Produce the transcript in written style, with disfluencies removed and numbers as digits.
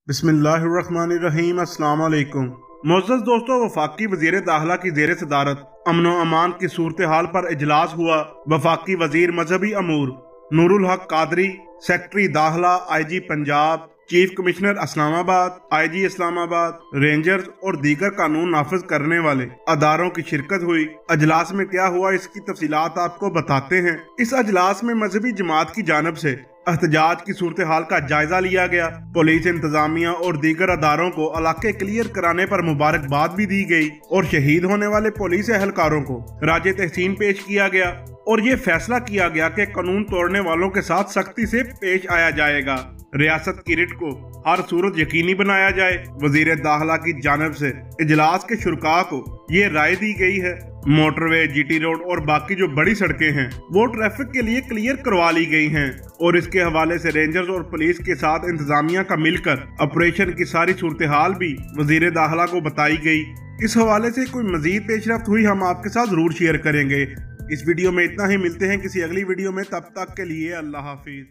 बिस्मिल्लाहिर्रहमानिर्रहीम। अस्सलाम वालेकुम। मोअज़्ज़ज़ दोस्तों, वफाकी वज़ीर दाखिला की ज़ेर सदारत अमन व अमान की सूरत हाल पर इजलास हुआ। वफाकी वज़ीर मजहबी अमूर नूरुल हक कादरी, सेक्रेटरी दाखिला IG Punjab, chief commissioner Islamabad, IG Islamabad, rangers और दीगर कानून नाफिज करने वाले अदारों की शिरकत हुई। अजलास में क्या हुआ इसकी तफसीलात आपको बताते हैं। इस अजलास में मजहबी जमात की जानब से एहतजाज की सूरत हाल का जायजा लिया गया। पुलिस इंतजामिया और दीगर अदारों को इलाके क्लियर कराने पर मुबारकबाद भी दी गई और शहीद होने वाले पुलिस एहलकारों को राजे तहसीन पेश किया गया और ये फैसला किया गया कि कानून तोड़ने वालों के साथ सख्ती से पेश आया जाएगा। रियासत की रिट को हर सूरत यकीनी बनाया जाए। वजीर दाखिला की जानब से इजलास के शुरका को ये राय दी गई है। मोटरवे, GT रोड और बाकी जो बड़ी सड़कें हैं वो ट्रैफिक के लिए क्लियर करवा ली गई हैं और इसके हवाले से रेंजर्स और पुलिस के साथ इंतजामिया का मिलकर ऑपरेशन की सारी सूरत हाल भी वजीर दाखिला को बताई गई। इस हवाले से कोई मजीद पेशरफ्त हुई हम आपके साथ जरूर शेयर करेंगे। इस वीडियो में इतना ही। मिलते हैं किसी अगली वीडियो में, तब तक के लिए अल्लाह हाफिज।